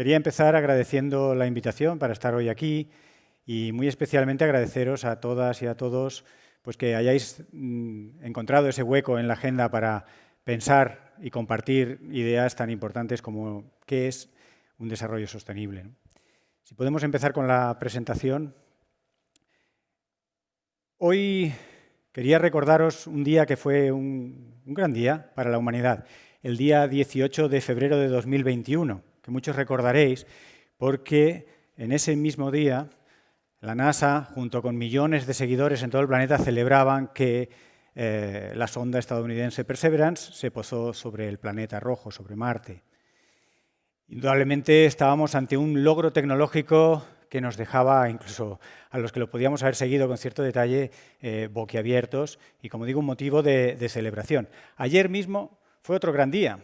Quería empezar agradeciendo la invitación para estar hoy aquí y muy especialmente agradeceros a todas y a todos pues que hayáis encontrado ese hueco en la agenda para pensar y compartir ideas tan importantes como qué es un desarrollo sostenible, ¿no? Si podemos empezar con la presentación. Hoy quería recordaros un día que fue un gran día para la humanidad, el día 18 de febrero de 2021, que muchos recordaréis porque en ese mismo día la NASA, junto con millones de seguidores en todo el planeta, celebraban que la sonda estadounidense Perseverance se posó sobre el planeta rojo, sobre Marte. Indudablemente estábamos ante un logro tecnológico que nos dejaba, incluso a los que lo podíamos haber seguido con cierto detalle, boquiabiertos y, como digo, un motivo de celebración. Ayer mismo fue otro gran día.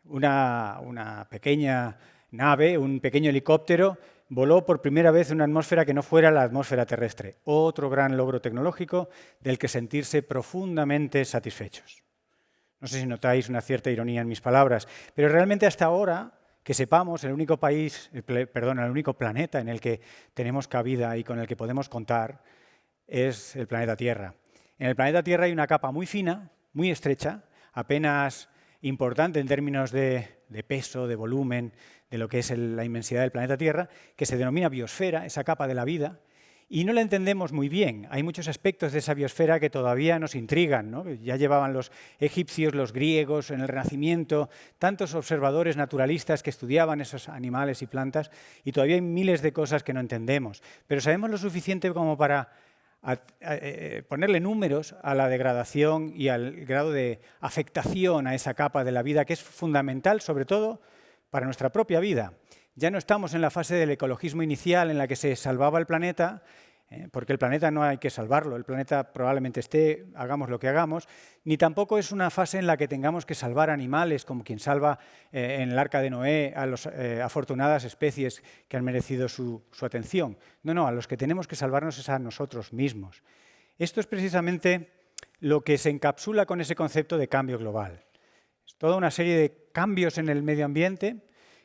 Una pequeña nave, un pequeño helicóptero, voló por primera vez en una atmósfera que no fuera la atmósfera terrestre. Otro gran logro tecnológico del que sentirse profundamente satisfechos. No sé si notáis una cierta ironía en mis palabras, pero realmente hasta ahora, que sepamos, el único planeta en el que tenemos cabida y con el que podemos contar es el planeta Tierra. En el planeta Tierra hay una capa muy fina, muy estrecha, apenas importante en términos de peso, de volumen, de lo que es la inmensidad del planeta Tierra, que se denomina biosfera, esa capa de la vida, y no la entendemos muy bien. Hay muchos aspectos de esa biosfera que todavía nos intrigan, ¿no? Ya llevaban los egipcios, los griegos, en el Renacimiento, tantos observadores naturalistas que estudiaban esos animales y plantas, y todavía hay miles de cosas que no entendemos. Pero sabemos lo suficiente como para ponerle números a la degradación y al grado de afectación a esa capa de la vida, que es fundamental, sobre todo, para nuestra propia vida. Ya no estamos en la fase del ecologismo inicial en la que se salvaba el planeta, porque el planeta no hay que salvarlo, el planeta probablemente esté, hagamos lo que hagamos, ni tampoco es una fase en la que tengamos que salvar animales, como quien salva en el Arca de Noé a las afortunadas especies que han merecido su atención. No, a los que tenemos que salvarnos es a nosotros mismos. Esto es precisamente lo que se encapsula con ese concepto de cambio global. Es toda una serie de cambios en el medio ambiente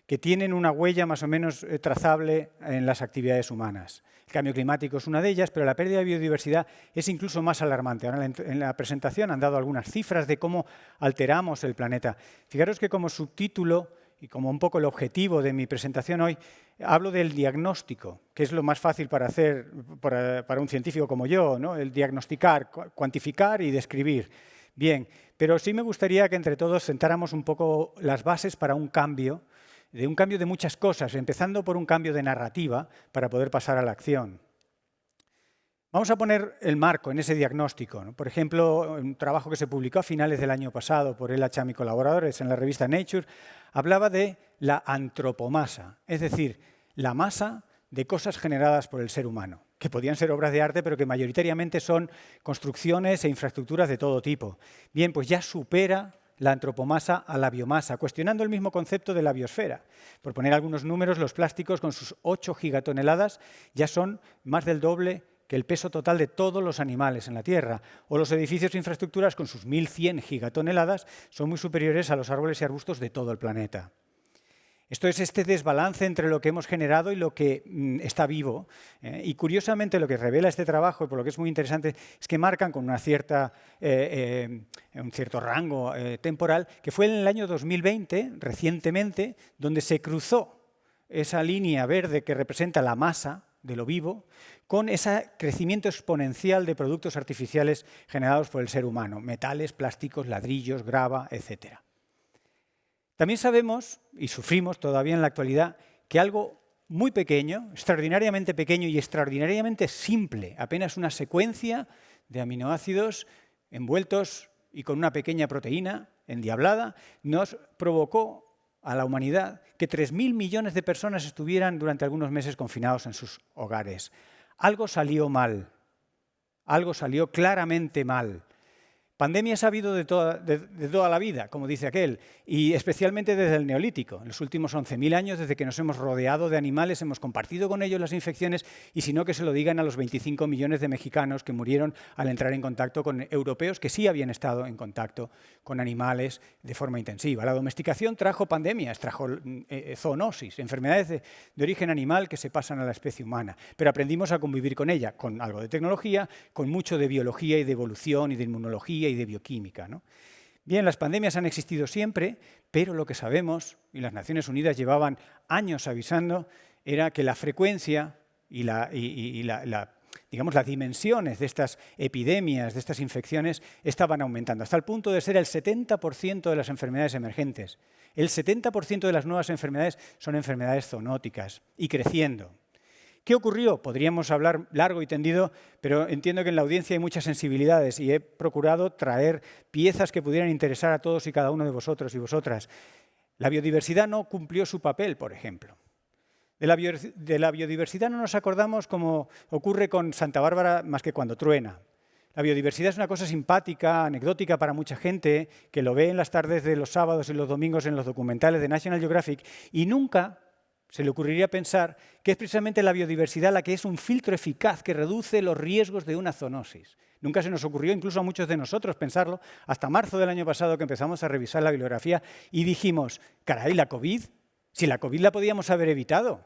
que tienen una huella más o menos trazable en las actividades humanas. El cambio climático es una de ellas, pero la pérdida de biodiversidad es incluso más alarmante. Ahora en la presentación han dado algunas cifras de cómo alteramos el planeta. Fijaros que como subtítulo y como un poco el objetivo de mi presentación hoy, hablo del diagnóstico, que es lo más fácil para hacer para un científico como yo, ¿no? El diagnosticar, cuantificar y describir. Bien, pero sí me gustaría que entre todos sentáramos un poco las bases para un cambio de muchas cosas, empezando por un cambio de narrativa para poder pasar a la acción. Vamos a poner el marco en ese diagnóstico, ¿no? Por ejemplo, un trabajo que se publicó a finales del año pasado por Ella Cham y colaboradores en la revista Nature, hablaba de la antropomasa, es decir, la masa de cosas generadas por el ser humano, que podían ser obras de arte, pero que mayoritariamente son construcciones e infraestructuras de todo tipo. Bien, pues ya supera la antropomasa a la biomasa, cuestionando el mismo concepto de la biosfera. Por poner algunos números, los plásticos con sus 8 gigatoneladas ya son más del doble que el peso total de todos los animales en la Tierra, o los edificios e infraestructuras con sus 1.100 gigatoneladas son muy superiores a los árboles y arbustos de todo el planeta. Esto es este desbalance entre lo que hemos generado y lo que está vivo. Y curiosamente lo que revela este trabajo, y por lo que es muy interesante, es que marcan con un cierto rango temporal, que fue en el año 2020, recientemente, donde se cruzó esa línea verde que representa la masa de lo vivo, con ese crecimiento exponencial de productos artificiales generados por el ser humano, metales, plásticos, ladrillos, grava, etcétera. También sabemos, y sufrimos todavía en la actualidad, que algo muy pequeño, extraordinariamente pequeño y extraordinariamente simple, apenas una secuencia de aminoácidos envueltos y con una pequeña proteína endiablada, nos provocó a la humanidad que 3.000 millones de personas estuvieran durante algunos meses confinados en sus hogares. Algo salió mal, algo salió claramente mal. Pandemias ha habido de toda la vida, como dice aquel, y especialmente desde el Neolítico. En los últimos 11.000 años, desde que nos hemos rodeado de animales, hemos compartido con ellos las infecciones, y si no, que se lo digan a los 25 millones de mexicanos que murieron al entrar en contacto con europeos que sí habían estado en contacto con animales de forma intensiva. La domesticación trajo pandemias, trajo zoonosis, enfermedades de origen animal que se pasan a la especie humana, pero aprendimos a convivir con ella, con algo de tecnología, con mucho de biología y de evolución y de inmunología y de bioquímica, ¿no? Bien, las pandemias han existido siempre, pero lo que sabemos, y las Naciones Unidas llevaban años avisando, era que la frecuencia y digamos, las dimensiones de estas epidemias, de estas infecciones, estaban aumentando, hasta el punto de ser el 70% de las enfermedades emergentes. El 70% de las nuevas enfermedades son enfermedades zoonóticas y creciendo. ¿Qué ocurrió? Podríamos hablar largo y tendido, pero entiendo que en la audiencia hay muchas sensibilidades y he procurado traer piezas que pudieran interesar a todos y cada uno de vosotros y vosotras. La biodiversidad no cumplió su papel, por ejemplo. De la biodiversidad no nos acordamos como ocurre con Santa Bárbara más que cuando truena. La biodiversidad es una cosa simpática, anecdótica para mucha gente, que lo ve en las tardes de los sábados y los domingos en los documentales de National Geographic y nunca se le ocurriría pensar que es precisamente la biodiversidad la que es un filtro eficaz que reduce los riesgos de una zoonosis. Nunca se nos ocurrió, incluso a muchos de nosotros, pensarlo, hasta marzo del año pasado que empezamos a revisar la bibliografía y dijimos, caray, ¿la COVID? Si la COVID la podíamos haber evitado.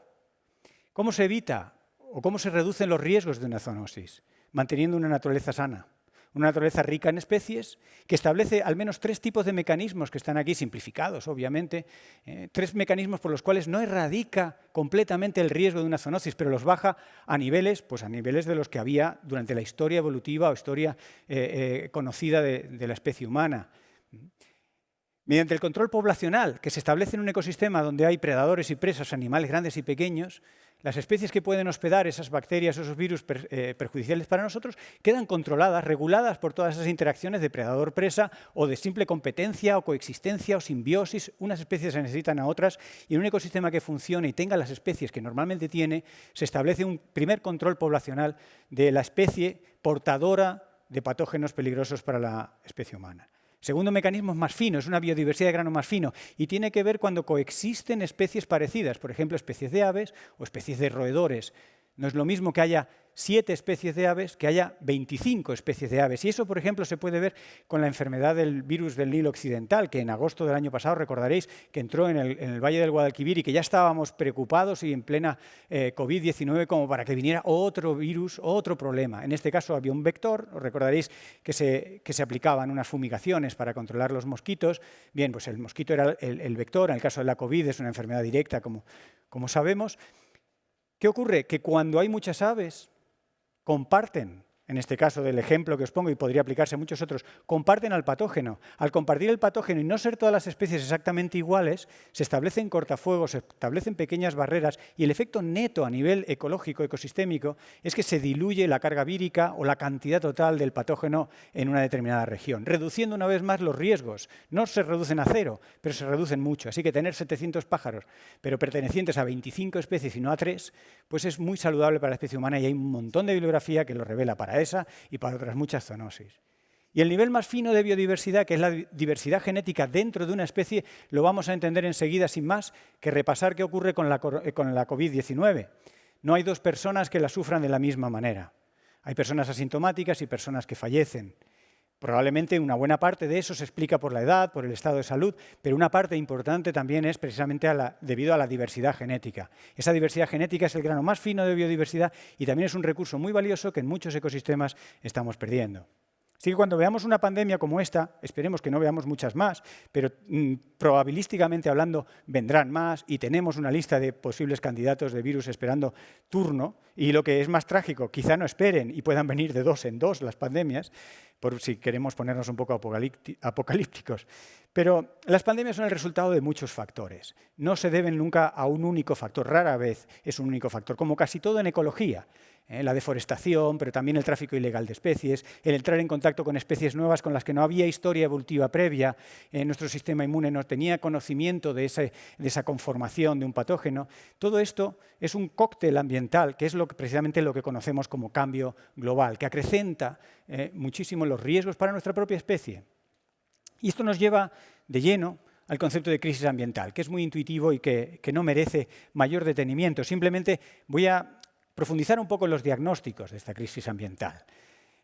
¿Cómo se evita o cómo se reducen los riesgos de una zoonosis? Manteniendo una naturaleza sana. Una naturaleza rica en especies, que establece al menos 3 tipos de mecanismos que están aquí simplificados, obviamente, 3 mecanismos por los cuales no erradica completamente el riesgo de una zoonosis, pero los baja a niveles, pues a niveles de los que había durante la historia evolutiva o historia conocida de la especie humana. Mediante el control poblacional, que se establece en un ecosistema donde hay predadores y presas, animales grandes y pequeños, las especies que pueden hospedar esas bacterias o esos virus perjudiciales para nosotros quedan controladas, reguladas por todas esas interacciones de predador-presa o de simple competencia o coexistencia o simbiosis. Unas especies se necesitan a otras y en un ecosistema que funcione y tenga las especies que normalmente tiene, se establece un primer control poblacional de la especie portadora de patógenos peligrosos para la especie humana. Segundo mecanismo es más fino, es una biodiversidad de grano más fino y tiene que ver cuando coexisten especies parecidas, por ejemplo, especies de aves o especies de roedores. No es lo mismo que haya 7 especies de aves que haya 25 especies de aves. Y eso, por ejemplo, se puede ver con la enfermedad del virus del Nilo Occidental, que en agosto del año pasado, recordaréis, que entró en el Valle del Guadalquivir y que ya estábamos preocupados y en plena COVID-19 como para que viniera otro virus, otro problema. En este caso había un vector, os recordaréis que se aplicaban unas fumigaciones para controlar los mosquitos. Bien, pues el mosquito era el vector, en el caso de la COVID es una enfermedad directa, como sabemos. ¿Qué ocurre? Que cuando hay muchas aves, comparten, en este caso del ejemplo que os pongo y podría aplicarse a muchos otros, comparten al patógeno. Al compartir el patógeno y no ser todas las especies exactamente iguales, se establecen cortafuegos, se establecen pequeñas barreras y el efecto neto a nivel ecológico, ecosistémico, es que se diluye la carga vírica o la cantidad total del patógeno en una determinada región, reduciendo una vez más los riesgos. No se reducen a 0, pero se reducen mucho. Así que tener 700 pájaros, pero pertenecientes a 25 especies y no a 3, pues es muy saludable para la especie humana y hay un montón de bibliografía que lo revela para esa y para otras muchas zoonosis. Y el nivel más fino de biodiversidad, que es la diversidad genética dentro de una especie, lo vamos a entender enseguida sin más que repasar qué ocurre con la COVID-19. No hay 2 personas que la sufran de la misma manera. Hay personas asintomáticas y personas que fallecen. Probablemente una buena parte de eso se explica por la edad, por el estado de salud, pero una parte importante también es precisamente debido a la diversidad genética. Esa diversidad genética es el grano más fino de biodiversidad y también es un recurso muy valioso que en muchos ecosistemas estamos perdiendo. Así que cuando veamos una pandemia como esta, esperemos que no veamos muchas más, pero probabilísticamente hablando vendrán más y tenemos una lista de posibles candidatos de virus esperando turno y lo que es más trágico, quizá no esperen y puedan venir de 2 en 2 las pandemias, por si queremos ponernos un poco apocalípticos. Pero las pandemias son el resultado de muchos factores. No se deben nunca a un único factor, rara vez es un único factor, como casi todo en ecología. La deforestación, pero también el tráfico ilegal de especies, el entrar en contacto con especies nuevas con las que no había historia evolutiva previa, nuestro sistema inmune no tenía conocimiento de esa conformación de un patógeno. Todo esto es un cóctel ambiental, que es precisamente lo que conocemos como cambio global, que acrecenta muchísimo los riesgos para nuestra propia especie. Y esto nos lleva de lleno al concepto de crisis ambiental, que es muy intuitivo y que no merece mayor detenimiento. Simplemente voy a profundizar un poco en los diagnósticos de esta crisis ambiental.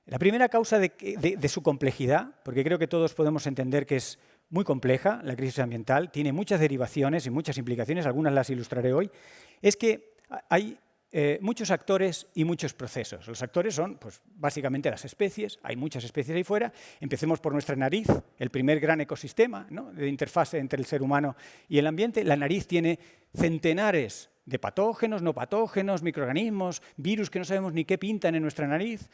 La primera causa de su complejidad, porque creo que todos podemos entender que es muy compleja la crisis ambiental, tiene muchas derivaciones y muchas implicaciones, algunas las ilustraré hoy, es que hay muchos actores y muchos procesos. Los actores son, pues, básicamente las especies, hay muchas especies ahí fuera. Empecemos por nuestra nariz, el primer gran ecosistema, ¿no?, de interfase entre el ser humano y el ambiente. La nariz tiene centenares de patógenos, no patógenos, microorganismos, virus que no sabemos ni qué pintan en nuestra nariz.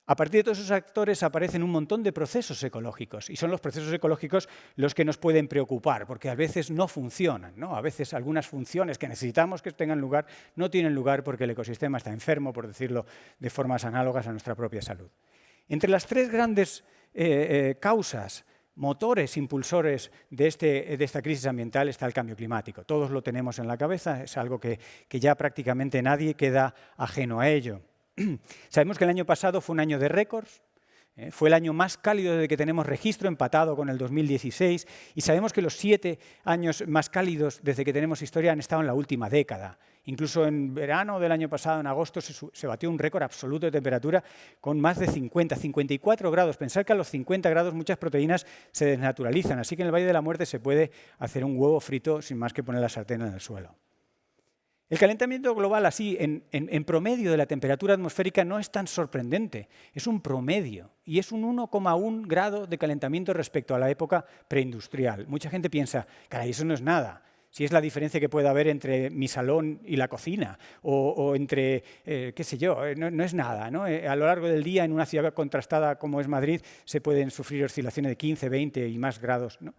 A partir de todos esos actores aparecen un montón de procesos ecológicos, y son los procesos ecológicos los que nos pueden preocupar, porque a veces no funcionan, ¿no? A veces algunas funciones que necesitamos que tengan lugar no tienen lugar porque el ecosistema está enfermo, por decirlo de formas análogas a nuestra propia salud. Entre las tres grandes causas, motores, impulsores de esta crisis ambiental está el cambio climático. Todos lo tenemos en la cabeza, es algo que ya prácticamente nadie queda ajeno a ello. Sabemos que el año pasado fue un año de récords, fue el año más cálido desde que tenemos registro, empatado con el 2016, y sabemos que los 7 años más cálidos desde que tenemos historia han estado en la última década. Incluso en verano del año pasado, en agosto, se batió un récord absoluto de temperatura con más de 50, 54 grados. Pensar que a los 50 grados muchas proteínas se desnaturalizan, así que en el Valle de la Muerte se puede hacer un huevo frito sin más que poner la sartén en el suelo. El calentamiento global, así, en promedio de la temperatura atmosférica, no es tan sorprendente. Es un promedio y es un 1,1 grado de calentamiento respecto a la época preindustrial. Mucha gente piensa, caray, eso no es nada. Si es la diferencia que puede haber entre mi salón y la cocina, o entre, qué sé yo, no es nada, ¿no? A lo largo del día, en una ciudad contrastada como es Madrid, se pueden sufrir oscilaciones de 15, 20 y más grados, ¿no?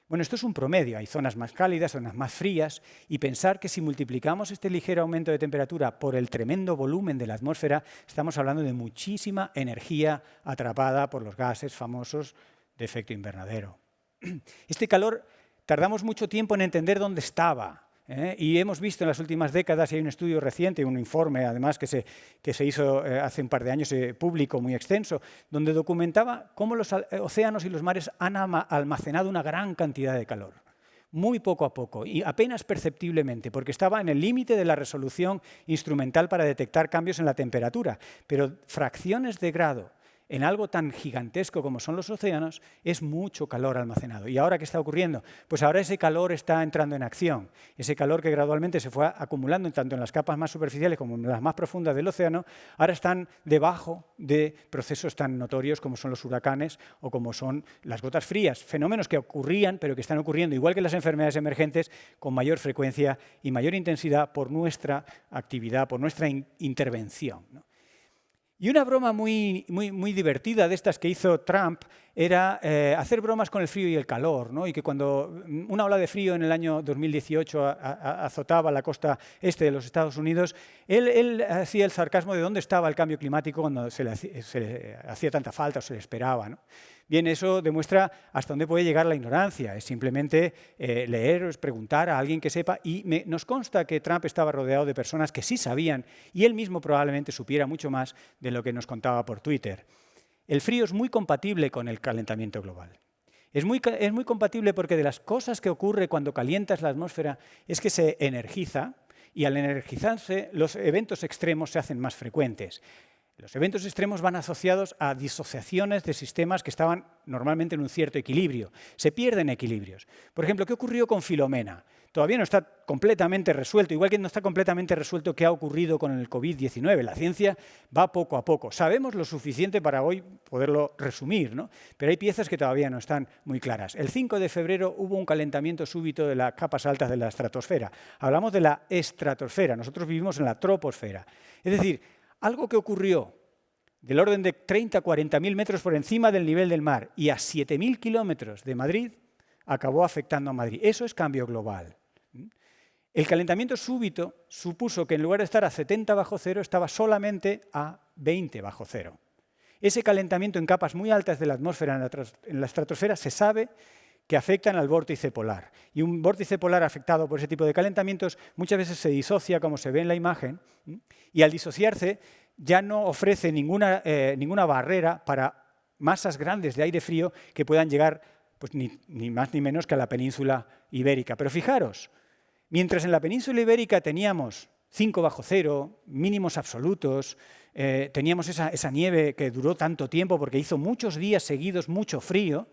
Bueno, esto es un promedio, hay zonas más cálidas, zonas más frías, y pensar que si multiplicamos este ligero aumento de temperatura por el tremendo volumen de la atmósfera, estamos hablando de muchísima energía atrapada por los gases famosos de efecto invernadero. Este calor tardamos mucho tiempo en entender dónde estaba, y hemos visto en las últimas décadas, y hay un estudio reciente, un informe además que se hizo hace un par de años, público, muy extenso, donde documentaba cómo los océanos y los mares han almacenado una gran cantidad de calor, muy poco a poco y apenas perceptiblemente, porque estaba en el límite de la resolución instrumental para detectar cambios en la temperatura, pero fracciones de grado en algo tan gigantesco como son los océanos, es mucho calor almacenado. ¿Y ahora qué está ocurriendo? Pues ahora ese calor está entrando en acción. Ese calor que gradualmente se fue acumulando tanto en las capas más superficiales como en las más profundas del océano, ahora están debajo de procesos tan notorios como son los huracanes o como son las gotas frías. Fenómenos que ocurrían, pero que están ocurriendo, igual que las enfermedades emergentes, con mayor frecuencia y mayor intensidad por nuestra actividad, por nuestra intervención, ¿no? Y una broma muy divertida de estas que hizo Trump era hacer bromas con el frío y el calor, ¿no? Y que cuando una ola de frío en el año 2018 azotaba la costa este de los Estados Unidos, él hacía el sarcasmo de dónde estaba el cambio climático cuando se le hacía tanta falta o se le esperaba, ¿no? Bien, eso demuestra hasta dónde puede llegar la ignorancia. Es simplemente leer o preguntar a alguien que sepa. Y nos consta que Trump estaba rodeado de personas que sí sabían, y él mismo probablemente supiera mucho más de lo que nos contaba por Twitter. El frío es muy compatible con el calentamiento global. Es muy compatible porque de las cosas que ocurre cuando calientas la atmósfera es que se energiza, y al energizarse los eventos extremos se hacen más frecuentes. Los eventos extremos van asociados a disociaciones de sistemas que estaban normalmente en un cierto equilibrio. Se pierden equilibrios. Por ejemplo, ¿qué ocurrió con Filomena? Todavía no está completamente resuelto, igual que no está completamente resuelto qué ha ocurrido con el COVID-19. La ciencia va poco a poco. Sabemos lo suficiente para hoy poderlo resumir, ¿no? Pero hay piezas que todavía no están muy claras. El 5 de febrero hubo un calentamiento súbito de las capas altas de la estratosfera. Hablamos de la estratosfera, nosotros vivimos en la troposfera. Es decir, algo que ocurrió del orden de 30 a 40.000 metros por encima del nivel del mar y a 7.000 kilómetros de Madrid acabó afectando a Madrid. Eso es cambio global. El calentamiento súbito supuso que en lugar de estar a 70 bajo cero, estaba solamente a 20 bajo cero. Ese calentamiento en capas muy altas de la atmósfera, en la estratosfera, se sabe que afectan al vórtice polar. Y un vórtice polar afectado por ese tipo de calentamientos muchas veces se disocia, como se ve en la imagen, y al disociarse ya no ofrece ninguna barrera para masas grandes de aire frío que puedan llegar pues, ni más ni menos que a la península ibérica. Pero fijaros, mientras en la península ibérica teníamos 5 bajo cero, mínimos absolutos, teníamos esa nieve que duró tanto tiempo porque hizo muchos días seguidos mucho frío,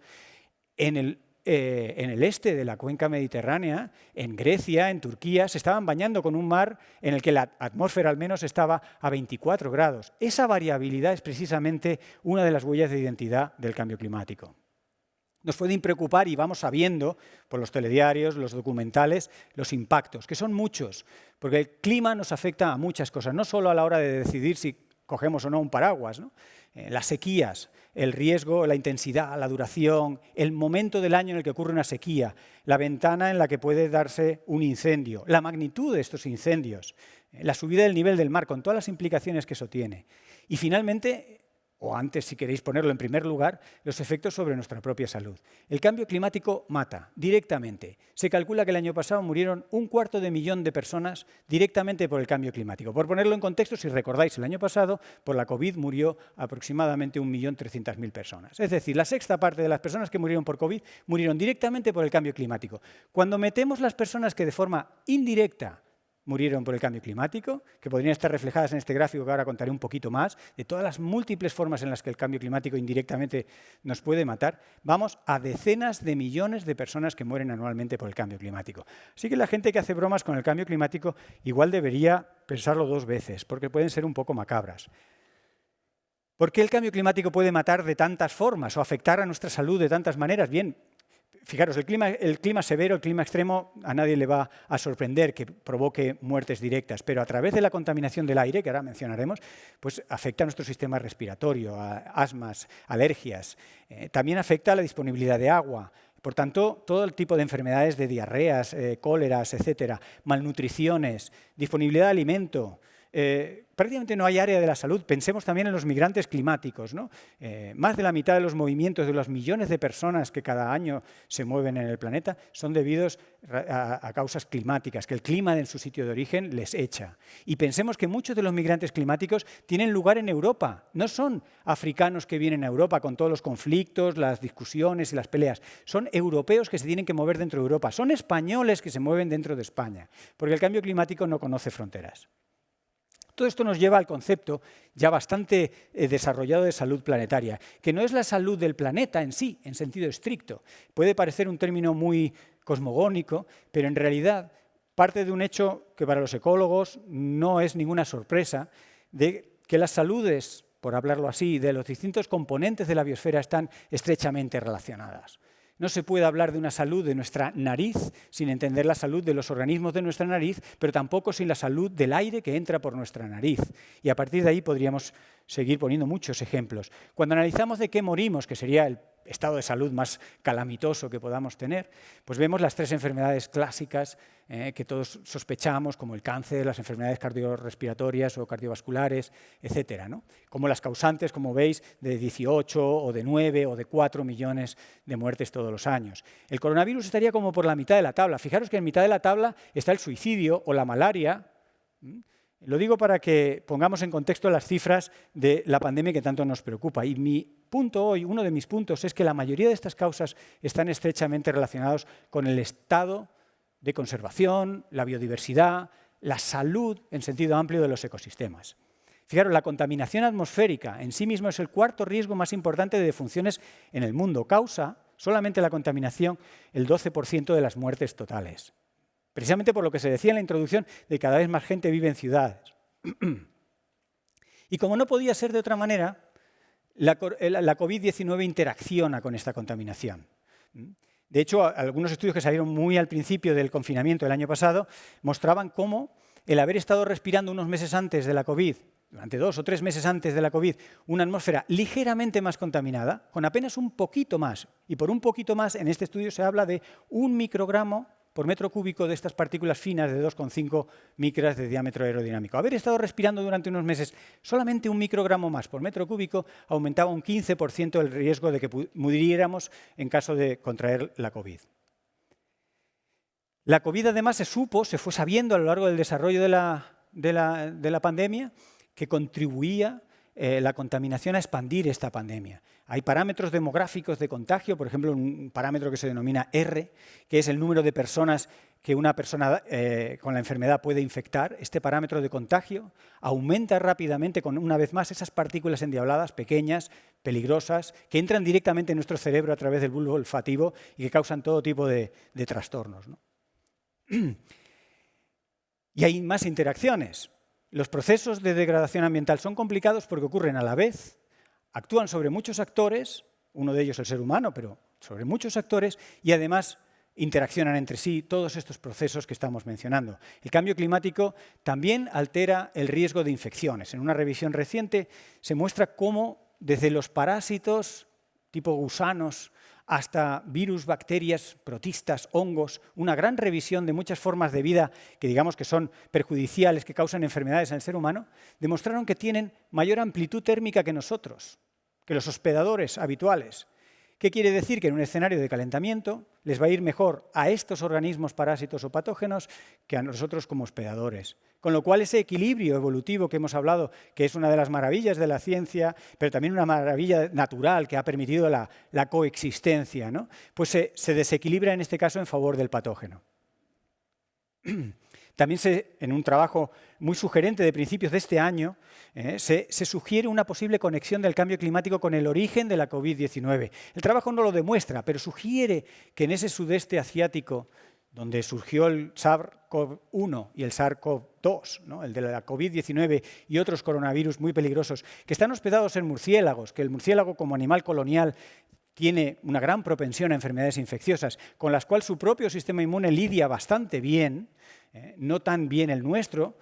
en el este de la cuenca mediterránea, en Grecia, en Turquía, se estaban bañando con un mar en el que la atmósfera al menos estaba a 24 grados. Esa variabilidad es precisamente una de las huellas de identidad del cambio climático. Nos pueden preocupar y vamos sabiendo por los telediarios, los documentales, los impactos, que son muchos, porque el clima nos afecta a muchas cosas, no solo a la hora de decidir si cogemos o no un paraguas, ¿no? Las sequías, el riesgo, la intensidad, la duración, el momento del año en el que ocurre una sequía, la ventana en la que puede darse un incendio, la magnitud de estos incendios, la subida del nivel del mar, con todas las implicaciones que eso tiene. Y finalmente, o antes, si queréis ponerlo en primer lugar, los efectos sobre nuestra propia salud. El cambio climático mata directamente. Se calcula que el año pasado murieron 250.000 de personas directamente por el cambio climático. Por ponerlo en contexto, si recordáis, el año pasado por la COVID murió aproximadamente 1.300.000 personas. Es decir, la sexta parte de las personas que murieron por COVID murieron directamente por el cambio climático. Cuando metemos las personas que de forma indirecta murieron por el cambio climático, que podrían estar reflejadas en este gráfico que ahora contaré un poquito más, de todas las múltiples formas en las que el cambio climático indirectamente nos puede matar, vamos a decenas de millones de personas que mueren anualmente por el cambio climático. Así que la gente que hace bromas con el cambio climático igual debería pensarlo 2 veces, porque pueden ser un poco macabras. ¿Por qué el cambio climático puede matar de tantas formas o afectar a nuestra salud de tantas maneras? Bien, fijaros, el clima severo, el clima extremo, a nadie le va a sorprender que provoque muertes directas, pero a través de la contaminación del aire, que ahora mencionaremos, pues afecta a nuestro sistema respiratorio, a asmas, alergias. También afecta a la disponibilidad de agua. Por tanto, todo el tipo de enfermedades de diarreas, cóleras, etcétera, malnutriciones, disponibilidad de alimento. Prácticamente no hay área de la salud. Pensemos también en los migrantes climáticos, ¿no? Más de la mitad de los movimientos de los millones de personas que cada año se mueven en el planeta son debidos a causas climáticas, que el clima en su sitio de origen les echa. Y pensemos que muchos de los migrantes climáticos tienen lugar en Europa. No son africanos que vienen a Europa con todos los conflictos, las discusiones y las peleas. Son europeos que se tienen que mover dentro de Europa. Son españoles que se mueven dentro de España, porque el cambio climático no conoce fronteras. Todo esto nos lleva al concepto ya bastante desarrollado de salud planetaria, que no es la salud del planeta en sí, en sentido estricto. Puede parecer un término muy cosmogónico, pero en realidad parte de un hecho que para los ecólogos no es ninguna sorpresa, de que las saludes, por hablarlo así, de los distintos componentes de la biosfera están estrechamente relacionadas. No se puede hablar de una salud de nuestra nariz sin entender la salud de los organismos de nuestra nariz, pero tampoco sin la salud del aire que entra por nuestra nariz. Y a partir de ahí podríamos seguir poniendo muchos ejemplos. Cuando analizamos de qué morimos, que sería el estado de salud más calamitoso que podamos tener, pues vemos las 3 enfermedades clásicas que todos sospechamos, como el cáncer, las enfermedades cardiorrespiratorias o cardiovasculares, etcétera, ¿no? Como las causantes, como veis, de 18 o de 9 o de 4 millones de muertes todos los años. El coronavirus estaría como por la mitad de la tabla. Fijaros que en mitad de la tabla está el suicidio o la malaria. Lo digo para que pongamos en contexto las cifras de la pandemia que tanto nos preocupa. Y mi punto hoy, uno de mis puntos, es que la mayoría de estas causas están estrechamente relacionados con el estado de conservación, la biodiversidad, la salud en sentido amplio de los ecosistemas. Fijaros, la contaminación atmosférica en sí mismo es el 4º riesgo más importante de defunciones en el mundo. Causa solamente la contaminación el 12% de las muertes totales. Precisamente por lo que se decía en la introducción de que cada vez más gente vive en ciudades. Y como no podía ser de otra manera, la COVID-19 interacciona con esta contaminación. De hecho, algunos estudios que salieron muy al principio del confinamiento del año pasado mostraban cómo el haber estado respirando unos meses antes de la COVID durante 2 o 3 meses antes de la COVID, una atmósfera ligeramente más contaminada, con apenas un poquito más. Y por un poquito más, en este estudio se habla de 1 microgramo por metro cúbico de estas partículas finas de 2,5 micras de diámetro aerodinámico. Haber estado respirando durante unos meses solamente 1 microgramo más por metro cúbico aumentaba un 15% el riesgo de que muriéramos en caso de contraer la COVID. La COVID además se fue sabiendo a lo largo del desarrollo de la pandemia que contribuía la contaminación a expandir esta pandemia. Hay parámetros demográficos de contagio, por ejemplo, un parámetro que se denomina R, que es el número de personas que una persona con la enfermedad puede infectar. Este parámetro de contagio aumenta rápidamente con, una vez más, esas partículas endiabladas, pequeñas, peligrosas, que entran directamente en nuestro cerebro a través del bulbo olfativo y que causan todo tipo de trastornos, ¿no? Y hay más interacciones. Los procesos de degradación ambiental son complicados porque ocurren a la vez, actúan sobre muchos actores, uno de ellos el ser humano, pero sobre muchos actores, y además interaccionan entre sí todos estos procesos que estamos mencionando. El cambio climático también altera el riesgo de infecciones. En una revisión reciente se muestra cómo desde los parásitos tipo gusanos hasta virus, bacterias, protistas, hongos, una gran revisión de muchas formas de vida que digamos que son perjudiciales, que causan enfermedades en el ser humano, demostraron que tienen mayor amplitud térmica que nosotros, que los hospedadores habituales. ¿Qué quiere decir? Que en un escenario de calentamiento les va a ir mejor a estos organismos parásitos o patógenos que a nosotros como hospedadores. Con lo cual ese equilibrio evolutivo que hemos hablado, que es una de las maravillas de la ciencia, pero también una maravilla natural que ha permitido la coexistencia, ¿no? Pues se desequilibra en este caso en favor del patógeno. También en un trabajo muy sugerente de principios de este año, se sugiere una posible conexión del cambio climático con el origen de la COVID-19. El trabajo no lo demuestra, pero sugiere que en ese sudeste asiático, donde surgió el SARS-CoV-1 y el SARS-CoV-2, ¿no? El de la COVID-19 y otros coronavirus muy peligrosos, que están hospedados en murciélagos, que el murciélago como animal colonial tiene una gran propensión a enfermedades infecciosas, con las cuales su propio sistema inmune lidia bastante bien, no tan bien el nuestro,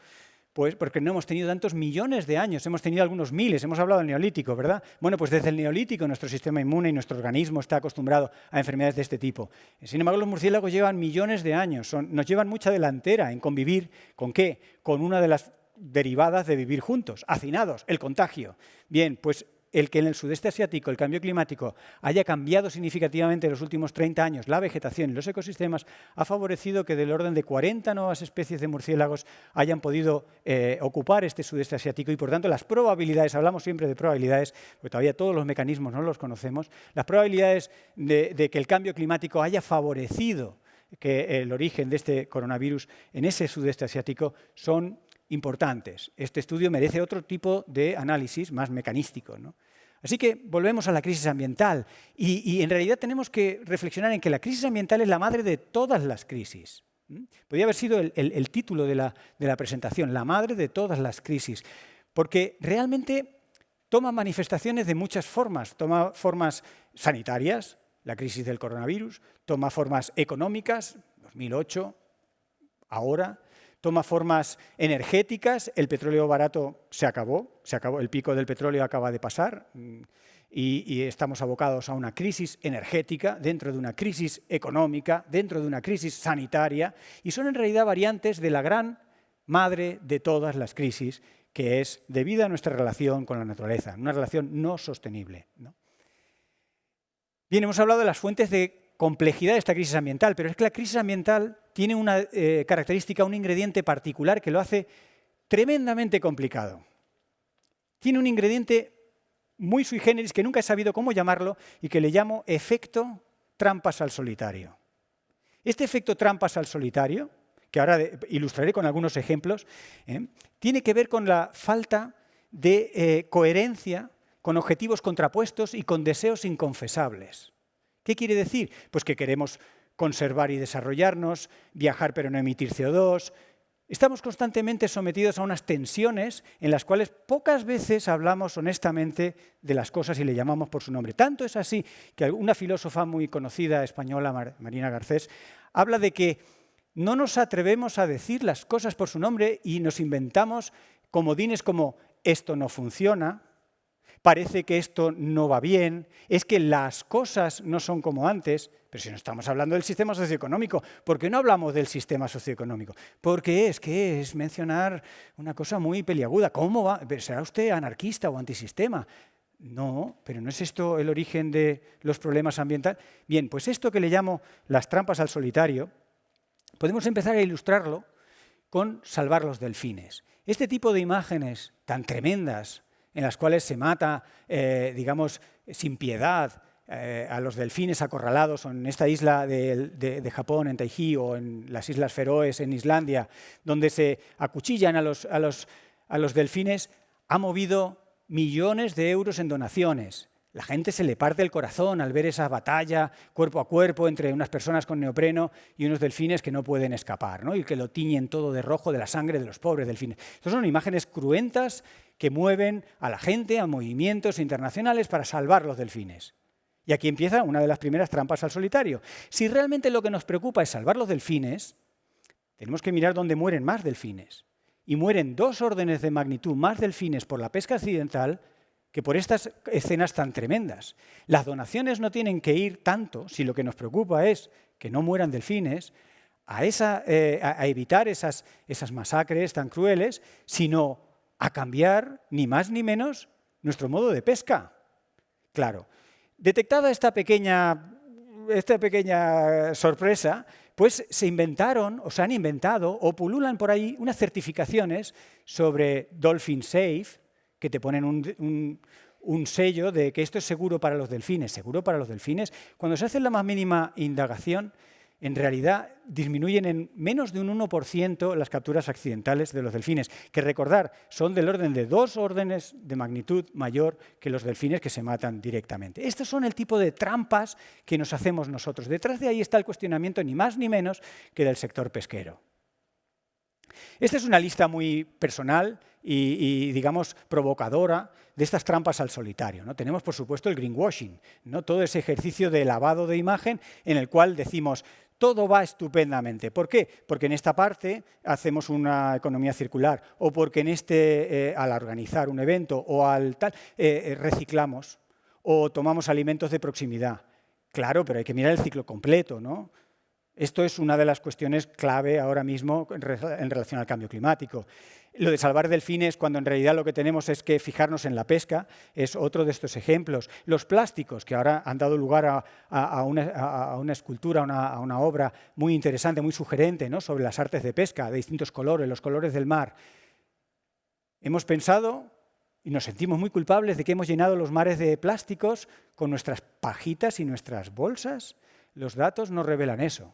pues porque no hemos tenido tantos millones de años, hemos tenido algunos miles, hemos hablado del Neolítico, ¿verdad? Bueno, pues desde el Neolítico nuestro sistema inmune y nuestro organismo está acostumbrado a enfermedades de este tipo. Sin embargo, los murciélagos llevan millones de años, nos llevan mucha delantera en convivir, ¿con qué? Con una de las derivadas de vivir juntos, hacinados, el contagio. Bien, pues el que en el sudeste asiático el cambio climático haya cambiado significativamente en los últimos 30 años la vegetación y los ecosistemas ha favorecido que del orden de 40 nuevas especies de murciélagos hayan podido ocupar este sudeste asiático y por tanto las probabilidades, hablamos siempre de probabilidades, porque todavía todos los mecanismos no los conocemos, las probabilidades de que el cambio climático haya favorecido que el origen de este coronavirus en ese sudeste asiático son importantes. Este estudio merece otro tipo de análisis más mecanístico, ¿no? Así que volvemos a la crisis ambiental y en realidad tenemos que reflexionar en que la crisis ambiental es la madre de todas las crisis. Podría haber sido el título de la presentación, la madre de todas las crisis, porque realmente toma manifestaciones de muchas formas. Toma formas sanitarias, la crisis del coronavirus, toma formas económicas, 2008, ahora. Toma formas energéticas, el petróleo barato se acabó, el pico del petróleo acaba de pasar y estamos abocados a una crisis energética, dentro de una crisis económica, dentro de una crisis sanitaria, y son en realidad variantes de la gran madre de todas las crisis, que es debida a nuestra relación con la naturaleza, una relación no sostenible, ¿no? Bien, hemos hablado de las fuentes de complejidad de esta crisis ambiental, pero es que la crisis ambiental tiene una característica, un ingrediente particular que lo hace tremendamente complicado. Tiene un ingrediente muy sui generis que nunca he sabido cómo llamarlo y que le llamo efecto trampas al solitario. Este efecto trampas al solitario, que ahora ilustraré con algunos ejemplos, tiene que ver con la falta de coherencia, con objetivos contrapuestos y con deseos inconfesables. ¿Qué quiere decir? Pues que queremos conservar y desarrollarnos, viajar pero no emitir CO2. Estamos constantemente sometidos a unas tensiones en las cuales pocas veces hablamos honestamente de las cosas y le llamamos por su nombre. Tanto es así que una filósofa muy conocida española, Marina Garcés, habla de que no nos atrevemos a decir las cosas por su nombre y nos inventamos comodines como esto no funciona, parece que esto no va bien, es que las cosas no son como antes. Pero si no estamos hablando del sistema socioeconómico, ¿por qué no hablamos del sistema socioeconómico? Porque es mencionar una cosa muy peliaguda. ¿Cómo va? ¿Será usted anarquista o antisistema? No, pero ¿no es esto el origen de los problemas ambientales? Bien, pues esto que le llamo las trampas al solitario, podemos empezar a ilustrarlo con salvar los delfines. Este tipo de imágenes tan tremendas, en las cuales se mata, digamos, sin piedad, a los delfines acorralados en esta isla de Japón, en Taiji, o en las Islas Feroes, en Islandia, donde se acuchillan a los delfines, ha movido millones de euros en donaciones. La gente se le parte el corazón al ver esa batalla cuerpo a cuerpo entre unas personas con neopreno y unos delfines que no pueden escapar, ¿no? Y que lo tiñen todo de rojo de la sangre de los pobres delfines. Estas son imágenes cruentas que mueven a la gente, a movimientos internacionales para salvar los delfines. Y aquí empieza una de las primeras trampas al solitario. Si realmente lo que nos preocupa es salvar los delfines, tenemos que mirar dónde mueren más delfines. Y mueren 2 órdenes de magnitud más delfines por la pesca accidental que por estas escenas tan tremendas. Las donaciones no tienen que ir tanto, si lo que nos preocupa es que no mueran delfines, a evitar esas masacres tan crueles, sino a cambiar, ni más ni menos, nuestro modo de pesca. Claro, detectada esta pequeña sorpresa, pues se inventaron, o se han inventado, o pululan por ahí unas certificaciones sobre Dolphin Safe, que te ponen un sello de que esto es seguro para los delfines. ¿Seguro para los delfines? Cuando se hace la más mínima indagación, en realidad disminuyen en menos de un 1% las capturas accidentales de los delfines, que recordar, son del orden de 2 órdenes de magnitud mayor que los delfines que se matan directamente. Estos son el tipo de trampas que nos hacemos nosotros. Detrás de ahí está el cuestionamiento ni más ni menos que del sector pesquero. Esta es una lista muy personal y digamos, provocadora de estas trampas al solitario, ¿no? Tenemos, por supuesto, el greenwashing, ¿no? Todo ese ejercicio de lavado de imagen en el cual decimos todo va estupendamente. ¿Por qué? Porque en esta parte hacemos una economía circular, o porque al organizar un evento o al tal, reciclamos, o tomamos alimentos de proximidad. Claro, pero hay que mirar el ciclo completo, ¿no? Esto es una de las cuestiones clave ahora mismo en relación al cambio climático. Lo de salvar delfines, cuando en realidad lo que tenemos es que fijarnos en la pesca, es otro de estos ejemplos. Los plásticos, que ahora han dado lugar a una escultura, a una obra muy interesante, muy sugerente, ¿no? Sobre las artes de pesca, de distintos colores, los colores del mar. Hemos pensado y nos sentimos muy culpables de que hemos llenado los mares de plásticos con nuestras pajitas y nuestras bolsas. Los datos nos revelan eso.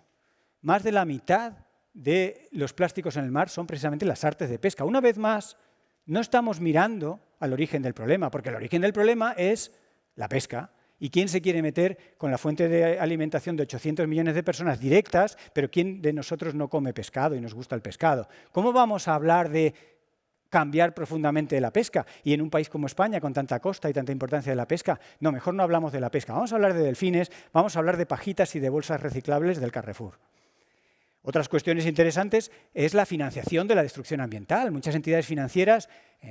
Más de la mitad de los plásticos en el mar son precisamente las artes de pesca. Una vez más, no estamos mirando al origen del problema, porque el origen del problema es la pesca. ¿Y quién se quiere meter con la fuente de alimentación de 800 millones de personas directas, pero quién de nosotros no come pescado y nos gusta el pescado? ¿Cómo vamos a hablar de cambiar profundamente la pesca? Y en un país como España, con tanta costa y tanta importancia de la pesca, no, mejor no hablamos de la pesca. Vamos a hablar de delfines, vamos a hablar de pajitas y de bolsas reciclables del Carrefour. Otras cuestiones interesantes es la financiación de la destrucción ambiental. Muchas entidades financieras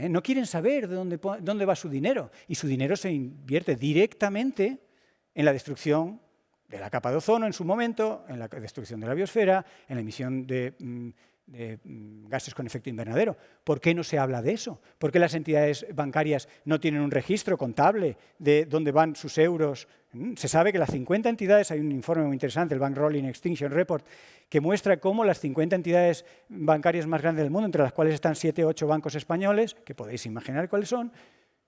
no quieren saber de dónde va su dinero, y su dinero se invierte directamente en la destrucción de la capa de ozono en su momento, en la destrucción de la biosfera, en la emisión de gases con efecto invernadero. ¿Por qué no se habla de eso? ¿Por qué las entidades bancarias no tienen un registro contable de dónde van sus euros? Se sabe que las 50 entidades, hay un informe muy interesante, el Bank Rolling Extinction Report, que muestra cómo las 50 entidades bancarias más grandes del mundo, entre las cuales están 7 o 8 bancos españoles, que podéis imaginar cuáles son,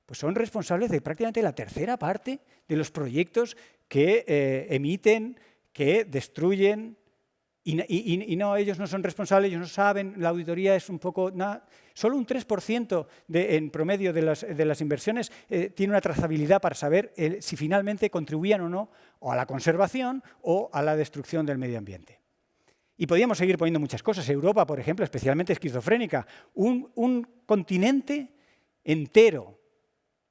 pues son responsables de prácticamente la tercera parte de los proyectos que emiten, que destruyen. Y no, ellos no son responsables, ellos no saben, la auditoría es un poco... Solo un 3% en promedio de las inversiones tiene una trazabilidad para saber si finalmente contribuían o no o a la conservación o a la destrucción del medio ambiente. Y podríamos seguir poniendo muchas cosas. Europa, por ejemplo, especialmente esquizofrénica, un continente entero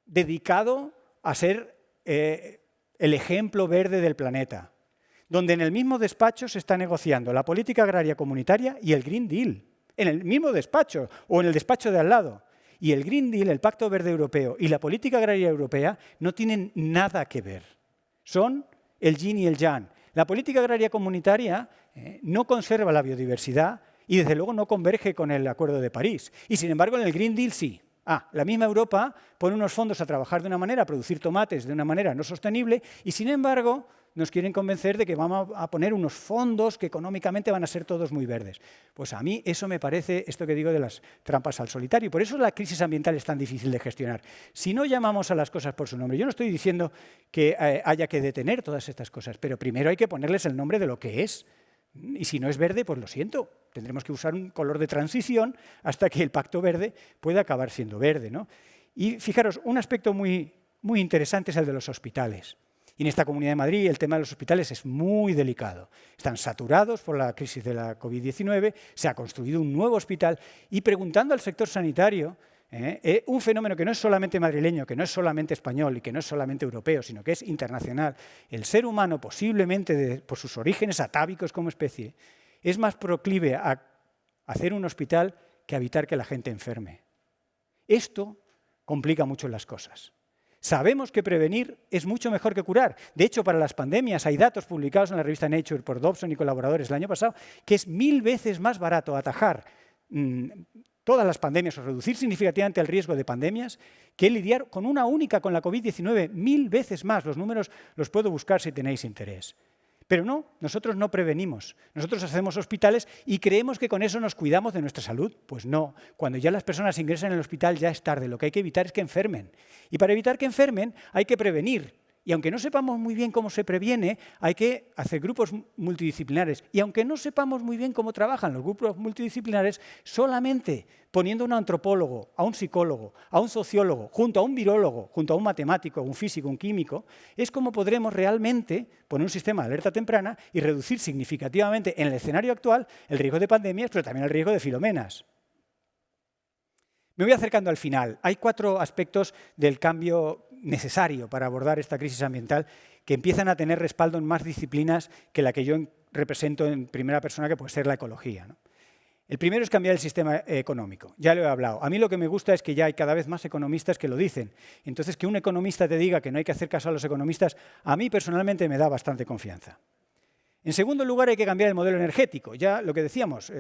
dedicado a ser el ejemplo verde del planeta, donde en el mismo despacho se está negociando la política agraria comunitaria y el Green Deal, en el mismo despacho o en el despacho de al lado. Y el Green Deal, el Pacto Verde Europeo y la política agraria europea no tienen nada que ver. Son el yin y el yang. La política agraria comunitaria no conserva la biodiversidad y desde luego no converge con el Acuerdo de París. Y sin embargo en el Green Deal sí. La misma Europa pone unos fondos a trabajar de una manera, a producir tomates de una manera no sostenible y sin embargo nos quieren convencer de que vamos a poner unos fondos que económicamente van a ser todos muy verdes. Pues a mí eso me parece, esto que digo de las trampas al solitario. Y por eso la crisis ambiental es tan difícil de gestionar. Si no llamamos a las cosas por su nombre, yo no estoy diciendo que haya que detener todas estas cosas, pero primero hay que ponerles el nombre de lo que es. Y si no es verde, pues lo siento, tendremos que usar un color de transición hasta que el Pacto Verde pueda acabar siendo verde, ¿no? Y fijaros, un aspecto muy interesante es el de los hospitales. Y en esta Comunidad de Madrid el tema de los hospitales es muy delicado. Están saturados por la crisis de la COVID-19, se ha construido un nuevo hospital y preguntando al sector sanitario, un fenómeno que no es solamente madrileño, que no es solamente español y que no es solamente europeo, sino que es internacional. El ser humano, posiblemente por sus orígenes atávicos como especie, es más proclive a hacer un hospital que a evitar que la gente enferme. Esto complica mucho las cosas. Sabemos que prevenir es mucho mejor que curar. De hecho, para las pandemias hay datos publicados en la revista Nature por Dobson y colaboradores el año pasado que es 1000 veces más barato atajar todas las pandemias o reducir significativamente el riesgo de pandemias que lidiar con una única, con la COVID-19, 1000 veces más. Los números los puedo buscar si tenéis interés. Pero no, nosotros no prevenimos. Nosotros hacemos hospitales y creemos que con eso nos cuidamos de nuestra salud. Pues no, cuando ya las personas ingresan en el hospital ya es tarde. Lo que hay que evitar es que enfermen. Y para evitar que enfermen hay que prevenir. Y aunque no sepamos muy bien cómo se previene, hay que hacer grupos multidisciplinares. Y aunque no sepamos muy bien cómo trabajan los grupos multidisciplinares, solamente poniendo a un antropólogo, a un psicólogo, a un sociólogo, junto a un virólogo, junto a un matemático, un físico, un químico, es como podremos realmente poner un sistema de alerta temprana y reducir significativamente en el escenario actual el riesgo de pandemias, pero también el riesgo de filomenas. Me voy acercando al final. Hay 4 aspectos del cambio necesario para abordar esta crisis ambiental que empiezan a tener respaldo en más disciplinas que la que yo represento en primera persona, que puede ser la ecología, ¿no? El primero es cambiar el sistema económico. Ya lo he hablado. A mí lo que me gusta es que ya hay cada vez más economistas que lo dicen. Entonces, que un economista te diga que no hay que hacer caso a los economistas, a mí personalmente me da bastante confianza. En segundo lugar, hay que cambiar el modelo energético. Ya lo que decíamos,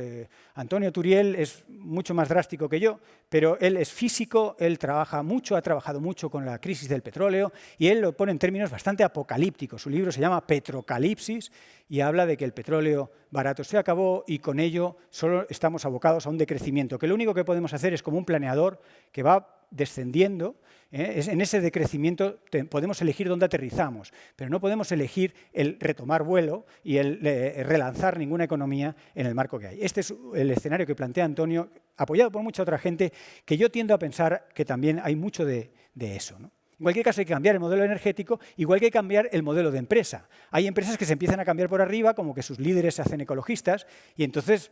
Antonio Turiel es mucho más drástico que yo, pero él es físico, él trabaja mucho, ha trabajado mucho con la crisis del petróleo y él lo pone en términos bastante apocalípticos. Su libro se llama Petrocalipsis y habla de que el petróleo barato se acabó y con ello solo estamos abocados a un decrecimiento, que lo único que podemos hacer es como un planeador que va descendiendo. En ese decrecimiento podemos elegir dónde aterrizamos, pero no podemos elegir el retomar vuelo y el relanzar ninguna economía en el marco que hay. Este es el escenario que plantea Antonio, apoyado por mucha otra gente, que yo tiendo a pensar que también hay mucho de eso, ¿no? En cualquier caso hay que cambiar el modelo energético, igual que hay que cambiar el modelo de empresa. Hay empresas que se empiezan a cambiar por arriba, como que sus líderes se hacen ecologistas, y entonces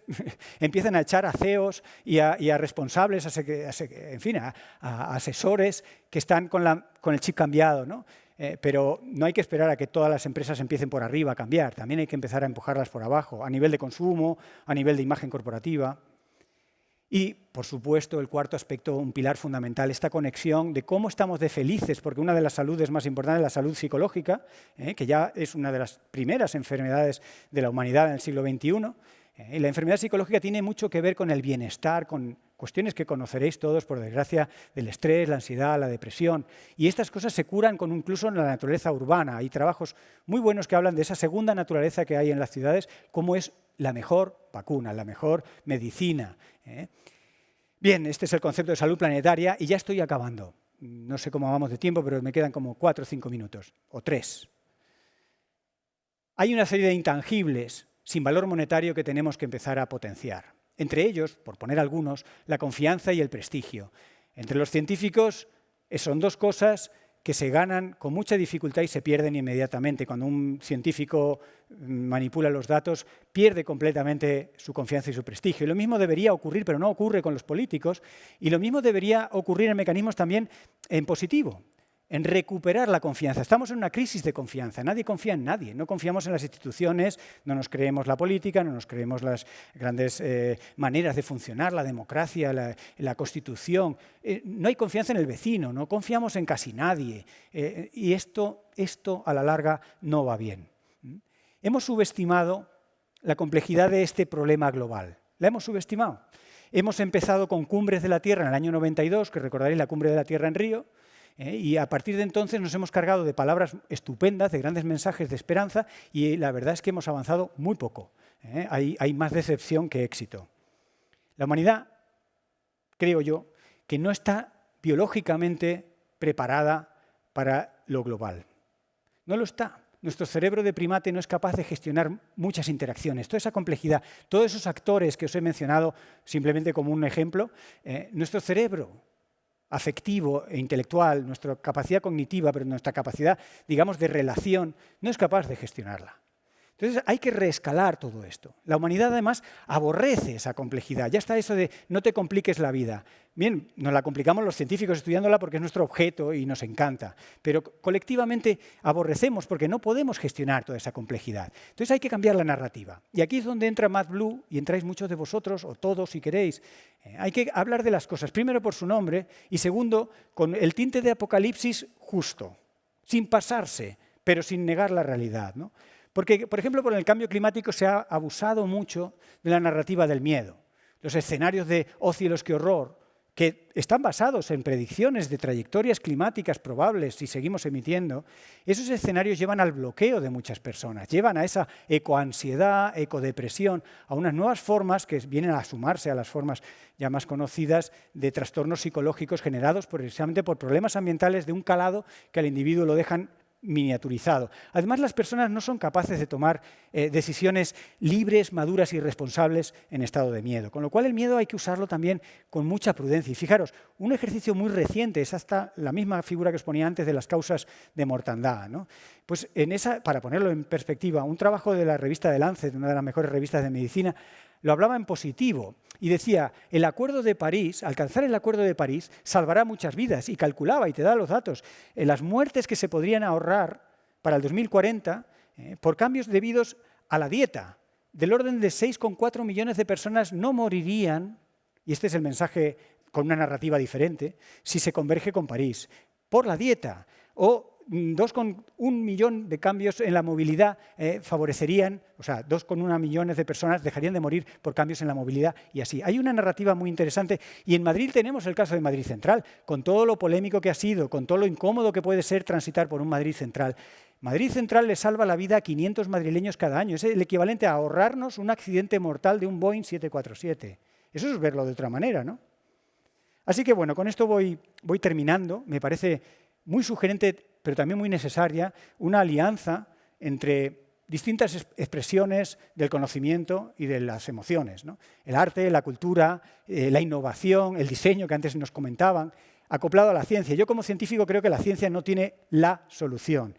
empiezan a echar a CEOs y a responsables, en fin, a asesores que están con el chip cambiado, ¿no? Pero no hay que esperar a que todas las empresas empiecen por arriba a cambiar. También hay que empezar a empujarlas por abajo, a nivel de consumo, a nivel de imagen corporativa. Y, por supuesto, el cuarto aspecto, un pilar fundamental, esta conexión de cómo estamos de felices, porque una de las saludes más importantes es la salud psicológica, que ya es una de las primeras enfermedades de la humanidad en el siglo XXI. Y la enfermedad psicológica tiene mucho que ver con el bienestar, con cuestiones que conoceréis todos, por desgracia, del estrés, la ansiedad, la depresión. Y estas cosas se curan incluso en la naturaleza urbana. Hay trabajos muy buenos que hablan de esa segunda naturaleza que hay en las ciudades, cómo es la mejor vacuna, la mejor medicina. Bien, este es el concepto de salud planetaria y ya estoy acabando. No sé cómo vamos de tiempo, pero me quedan como 4 o 5 minutos, o 3. Hay una serie de intangibles sin valor monetario que tenemos que empezar a potenciar. Entre ellos, por poner algunos, la confianza y el prestigio. Entre los científicos son 2 cosas que se ganan con mucha dificultad y se pierden inmediatamente. Cuando un científico manipula los datos, pierde completamente su confianza y su prestigio. Y lo mismo debería ocurrir, pero no ocurre con los políticos, y lo mismo debería ocurrir en mecanismos también en positivo. en recuperar la confianza. Estamos en una crisis de confianza, nadie confía en nadie, no confiamos en las instituciones, no nos creemos la política, no nos creemos las grandes maneras de funcionar, la democracia, la Constitución, no hay confianza en el vecino, no confiamos en casi nadie y esto a la larga no va bien. Hemos subestimado la complejidad de este problema global, la hemos subestimado. Hemos empezado con Cumbres de la Tierra en el año 92, que recordaréis la Cumbre de la Tierra en Río, y a partir de entonces nos hemos cargado de palabras estupendas, de grandes mensajes de esperanza, y la verdad es que hemos avanzado muy poco. Hay más decepción que éxito. La humanidad, creo yo, que no está biológicamente preparada para lo global. No lo está. Nuestro cerebro de primate no es capaz de gestionar muchas interacciones. Toda esa complejidad, todos esos actores que os he mencionado simplemente como un ejemplo, nuestro cerebro afectivo e intelectual, nuestra capacidad cognitiva, pero nuestra capacidad, digamos, de relación, no es capaz de gestionarla. Entonces hay que reescalar todo esto. La humanidad además aborrece esa complejidad. Ya está eso de no te compliques la vida. Bien, nos la complicamos los científicos estudiándola porque es nuestro objeto y nos encanta, pero colectivamente aborrecemos porque no podemos gestionar toda esa complejidad. Entonces hay que cambiar la narrativa. Y aquí es donde entra MadBlue y entráis muchos de vosotros, o todos si queréis. Hay que hablar de las cosas, primero por su nombre y segundo con el tinte de apocalipsis justo, sin pasarse, pero sin negar la realidad, ¿no? Porque, por ejemplo, con el cambio climático se ha abusado mucho de la narrativa del miedo. Los escenarios de ¡oh cielos, qué horror!, que están basados en predicciones de trayectorias climáticas probables si seguimos emitiendo, esos escenarios llevan al bloqueo de muchas personas, llevan a esa ecoansiedad, ecodepresión, a unas nuevas formas que vienen a sumarse a las formas ya más conocidas de trastornos psicológicos generados precisamente por problemas ambientales de un calado que al individuo lo dejan miniaturizado. Además, las personas no son capaces de tomar decisiones libres, maduras y responsables en estado de miedo, con lo cual el miedo hay que usarlo también con mucha prudencia. Y fijaros, un ejercicio muy reciente es hasta la misma figura que os ponía antes de las causas de mortandad, ¿no? Pues para ponerlo en perspectiva, un trabajo de la revista The Lancet, una de las mejores revistas de medicina, lo hablaba en positivo y decía, el Acuerdo de París, alcanzar el Acuerdo de París salvará muchas vidas, y calculaba y te da los datos, las muertes que se podrían ahorrar para el 2040 por cambios debidos a la dieta. Del orden de 6,4 millones de personas no morirían, y este es el mensaje con una narrativa diferente, si se converge con París, por la dieta, o 2,1 millón de cambios en la movilidad favorecerían, o sea, 2,1 millones de personas dejarían de morir por cambios en la movilidad y así. Hay una narrativa muy interesante y en Madrid tenemos el caso de Madrid Central, con todo lo polémico que ha sido, con todo lo incómodo que puede ser transitar por un Madrid Central. Madrid Central le salva la vida a 500 madrileños cada año. Es el equivalente a ahorrarnos un accidente mortal de un Boeing 747. Eso es verlo de otra manera, ¿no? Así que bueno, con esto voy terminando. Me parece muy sugerente, pero también muy necesaria, una alianza entre distintas expresiones del conocimiento y de las emociones, ¿no? El arte, la cultura, la innovación, el diseño que antes nos comentaban, acoplado a la ciencia. Yo como científico creo que la ciencia no tiene la solución.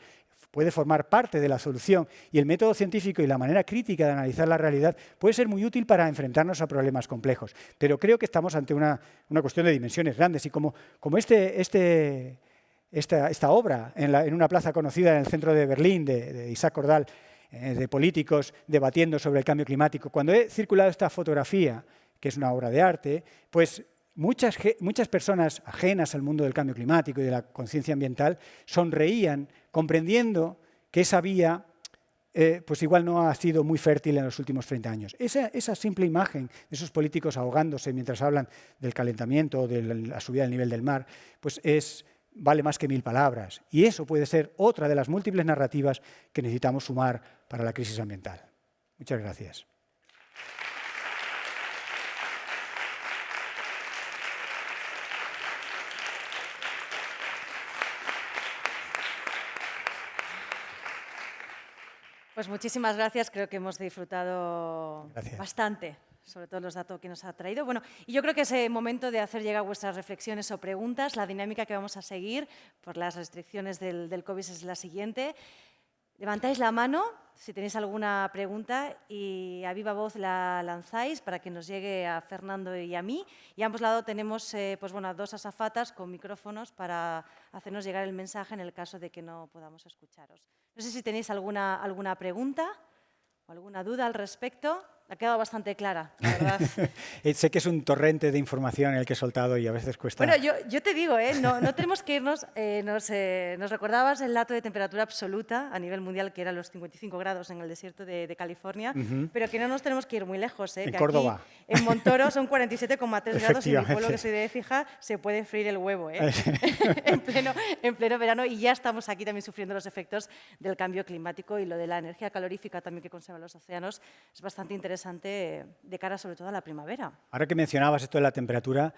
Puede formar parte de la solución y el método científico y la manera crítica de analizar la realidad puede ser muy útil para enfrentarnos a problemas complejos. Pero creo que estamos ante una cuestión de dimensiones grandes y como esta obra en una plaza conocida en el centro de Berlín de Isaac Cordal, de políticos debatiendo sobre el cambio climático. Cuando he circulado esta fotografía, que es una obra de arte, pues muchas personas ajenas al mundo del cambio climático y de la conciencia ambiental sonreían comprendiendo que esa vía pues igual no ha sido muy fértil en los últimos 30 años. Esa simple imagen de esos políticos ahogándose mientras hablan del calentamiento o de la subida del nivel del mar, pues vale más que 1000 palabras. Y eso puede ser otra de las múltiples narrativas que necesitamos sumar para la crisis ambiental. Muchas gracias. Pues muchísimas gracias. Creo que hemos disfrutado bastante, sobre todo los datos que nos ha traído. Bueno, y yo creo que es el momento de hacer llegar vuestras reflexiones o preguntas. La dinámica que vamos a seguir por las restricciones del COVID es la siguiente. levantáis la mano si tenéis alguna pregunta y a viva voz la lanzáis para que nos llegue a Fernando y a mí. Y a ambos lados tenemos pues bueno, 2 azafatas con micrófonos para hacernos llegar el mensaje en el caso de que no podamos escucharos. No sé si tenéis alguna pregunta o alguna duda al respecto. Ha quedado bastante clara, la verdad. Sé que es un torrente de información el que he soltado y a veces cuesta... Bueno, yo te digo, no tenemos que irnos... nos recordabas el dato de temperatura absoluta a nivel mundial, que eran los 55 grados en el desierto de California, pero que no nos tenemos que ir muy lejos. En que Córdoba. Aquí, en Montoro son 47,3 grados y en mi pueblo, que soy de Écija, se puede freír el huevo en pleno verano, y ya estamos aquí también sufriendo los efectos del cambio climático, y lo de la energía calorífica también que conservan los océanos es bastante interesante de cara sobre todo a la primavera. Ahora que mencionabas esto de la temperatura,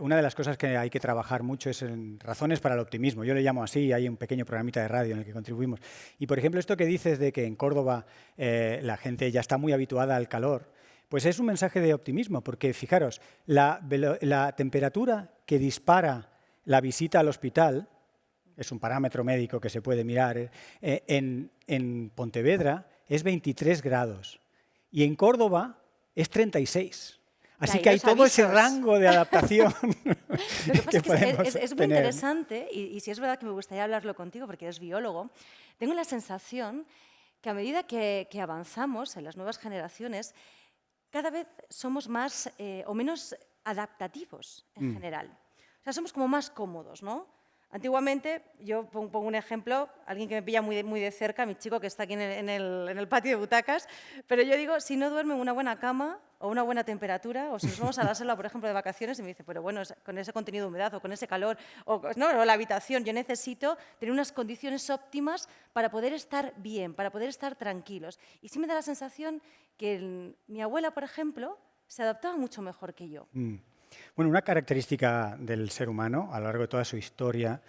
una de las cosas que hay que trabajar mucho es en razones para el optimismo. Yo le llamo así, hay un pequeño programita de radio en el que contribuimos. Y, por ejemplo, esto que dices de que en Córdoba la gente ya está muy habituada al calor, pues es un mensaje de optimismo, porque fijaros, la temperatura que dispara la visita al hospital, es un parámetro médico que se puede mirar, en Pontevedra es 23 grados. Y en Córdoba es 36. Así que hay todo ese rango de adaptación que podemos es muy interesante, y sí es verdad que me gustaría hablarlo contigo porque eres biólogo. Tengo la sensación que a medida que avanzamos en las nuevas generaciones, cada vez somos más o menos adaptativos en general. O sea, somos como más cómodos, ¿no? Antiguamente, yo pongo un ejemplo, alguien que me pilla muy de cerca, mi chico que está aquí en el patio de butacas, pero yo digo, si no duerme en una buena cama o una buena temperatura, o si nos vamos a la selva, por ejemplo, de vacaciones, y me dice, pero bueno, con ese contenido de humedad o con ese calor, o la habitación, yo necesito tener unas condiciones óptimas para poder estar bien, para poder estar tranquilos. Y sí me da la sensación que mi abuela, por ejemplo, se adaptaba mucho mejor que yo. Bueno, una característica del ser humano a lo largo de toda su historia,